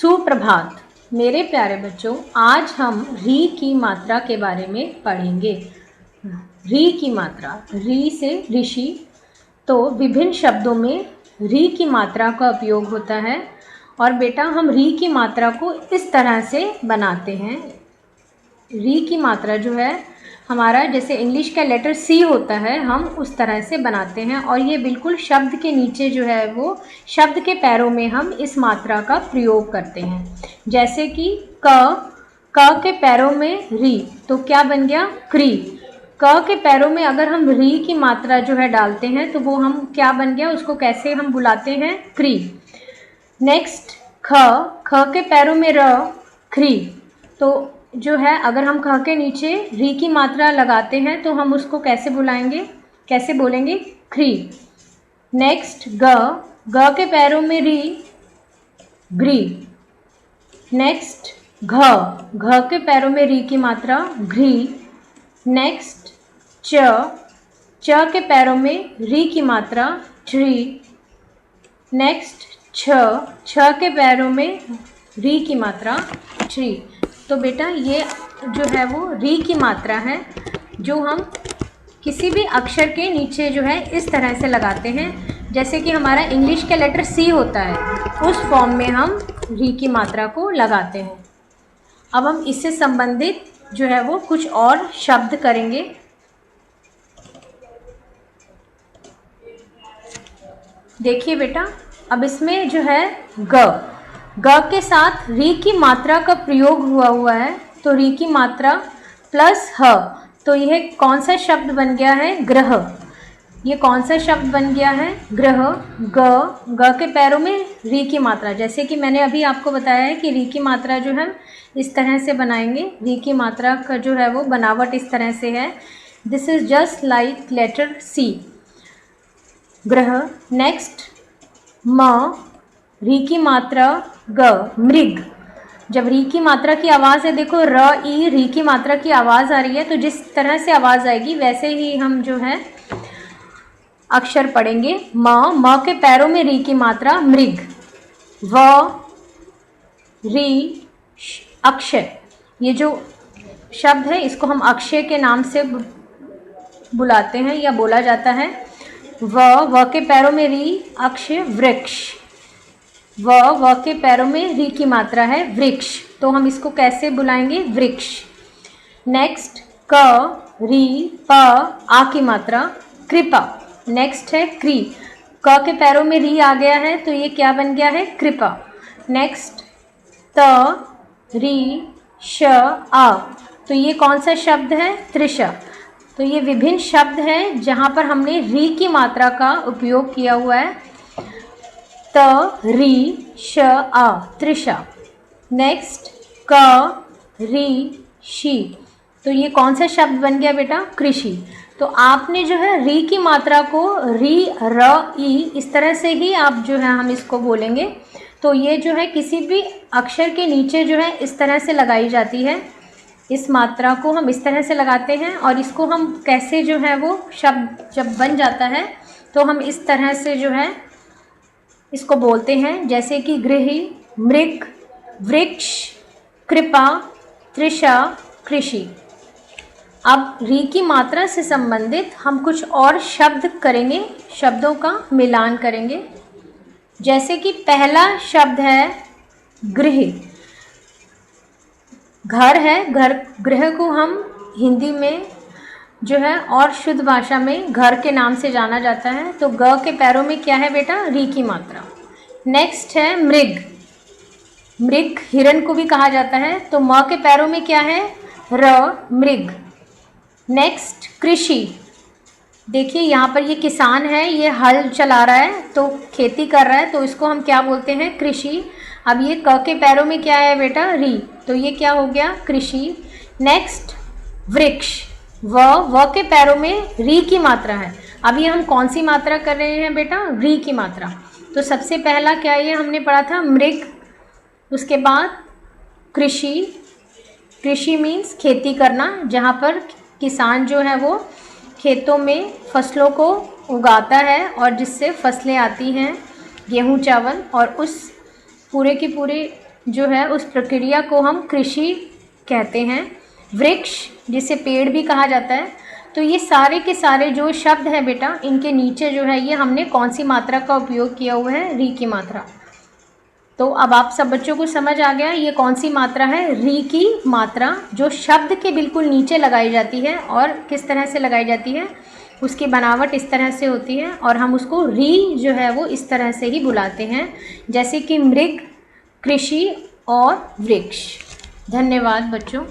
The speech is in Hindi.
सुप्रभात मेरे प्यारे बच्चों, आज हम री की मात्रा के बारे में पढ़ेंगे। री की मात्रा, री से ऋषि। तो विभिन्न शब्दों में री की मात्रा का उपयोग होता है और बेटा हम री की मात्रा को इस तरह से बनाते हैं। री की मात्रा जो है हमारा, जैसे इंग्लिश का लेटर सी होता है, हम उस तरह से बनाते हैं और ये बिल्कुल शब्द के नीचे जो है वो शब्द के पैरों में हम इस मात्रा का प्रयोग करते हैं। जैसे कि क के पैरों में री, तो क्या बन गया? क्री। क के पैरों में अगर हम री की मात्रा जो है डालते हैं तो वो हम क्या बन गया, उसको कैसे हम बुलाते हैं? क्री। नेक्स्ट ख के पैरों में र, ख्री। तो जो है अगर हम ख के नीचे री की मात्रा लगाते हैं तो हम उसको कैसे बुलाएंगे, कैसे बोलेंगे? ख्री। नेक्स्ट ग के पैरों में री, ग्री। नेक्स्ट घ के पैरों में री की मात्रा, घ्री। नेक्स्ट च के पैरों में री की मात्रा, ट्री। नेक्स्ट छ के पैरों में री की मात्रा, ट्री। तो बेटा ये जो है वो री की मात्रा है जो हम किसी भी अक्षर के नीचे जो है इस तरह से लगाते हैं। जैसे कि हमारा इंग्लिश का लेटर सी होता है, उस फॉर्म में हम री की मात्रा को लगाते हैं। अब हम इससे संबंधित जो है वो कुछ और शब्द करेंगे। देखिए बेटा, अब इसमें जो है ग के साथ री की मात्रा का प्रयोग हुआ है, तो री की मात्रा प्लस ह, तो यह कौन सा शब्द बन गया है? ग्रह। ये कौन सा शब्द बन गया है? ग्रह। ग के पैरों में री की मात्रा, जैसे कि मैंने अभी आपको बताया है कि री की मात्रा जो है इस तरह से बनाएंगे। री की मात्रा का जो है वो बनावट इस तरह से है। This is just like letter C, ग्रह। नेक्स्ट री की मात्रा ग, मृग। जब री की मात्रा की आवाज़ है, देखो र ई री की मात्रा की आवाज़ आ रही है, तो जिस तरह से आवाज़ आएगी वैसे ही हम जो है अक्षर पढ़ेंगे। म के पैरों में री की मात्रा, मृग। व री अक्षय, ये जो शब्द है इसको हम अक्षय के नाम से बुलाते हैं या बोला जाता है। व के पैरों में री, अक्षय, वृक्ष। व के पैरों में री की मात्रा है, वृक्ष, तो हम इसको कैसे बुलाएंगे? वृक्ष। नेक्स्ट क री प आ की मात्रा, कृपा। नेक्स्ट है क्री। क के पैरों में री आ गया है तो ये क्या बन गया है? कृपा। नेक्स्ट त री श आ, तो ये कौन सा शब्द है? तृषा। तो ये विभिन्न शब्द हैं जहाँ पर हमने री की मात्रा का उपयोग किया हुआ है। त री श आ, तृषा। नेक्स्ट क री शी, तो ये कौन सा शब्द बन गया बेटा? कृषि। तो आपने जो है री की मात्रा को री र ई इस तरह से ही आप जो है हम इसको बोलेंगे। तो ये जो है किसी भी अक्षर के नीचे जो है इस तरह से लगाई जाती है। इस मात्रा को हम इस तरह से लगाते हैं और इसको हम कैसे जो है वो शब्द जब बन जाता है तो हम इस तरह से जो है इसको बोलते हैं, जैसे कि गृही, मृग, वृक्ष, कृपा, तृषा, कृषि। अब री की मात्रा से संबंधित हम कुछ और शब्द करेंगे, शब्दों का मिलान करेंगे। जैसे कि पहला शब्द है गृह। घर है, घर, गृह को हम हिंदी में जो है और शुद्ध भाषा में घर के नाम से जाना जाता है। तो ग के पैरों में क्या है बेटा? री की मात्रा। नेक्स्ट है मृग। मृग हिरण को भी कहा जाता है, तो म के पैरों में क्या है? र, मृग। नेक्स्ट कृषि। देखिए यहाँ पर ये किसान है, ये हल चला रहा है तो खेती कर रहा है, तो इसको हम क्या बोलते हैं? कृषि। अब ये क के पैरों में क्या है बेटा? री, तो ये क्या हो गया? कृषि। नेक्स्ट वृक्ष। व के पैरों में री की मात्रा है। अब ये हम कौन सी मात्रा कर रहे हैं बेटा? री की मात्रा। तो सबसे पहला क्या ये हमने पढ़ा था? मृग। उसके बाद कृषि। कृषि मीन्स खेती करना, जहाँ पर किसान जो है वो खेतों में फसलों को उगाता है और जिससे फसलें आती हैं, गेहूँ, चावल, और उस पूरे की पूरी जो है उस प्रक्रिया को हम कृषि कहते हैं। वृक्ष जिसे पेड़ भी कहा जाता है। तो ये सारे के सारे जो शब्द हैं बेटा, इनके नीचे जो है ये हमने कौन सी मात्रा का उपयोग किया हुआ है, री की मात्रा। तो अब आप सब बच्चों को समझ आ गया ये कौन सी मात्रा है, री की मात्रा, जो शब्द के बिल्कुल नीचे लगाई जाती है। और किस तरह से लगाई जाती है, उसकी बनावट इस तरह से होती है और हम उसको री जो है वो इस तरह से ही बुलाते हैं, जैसे कि मृग, कृषि और वृक्ष। धन्यवाद बच्चों।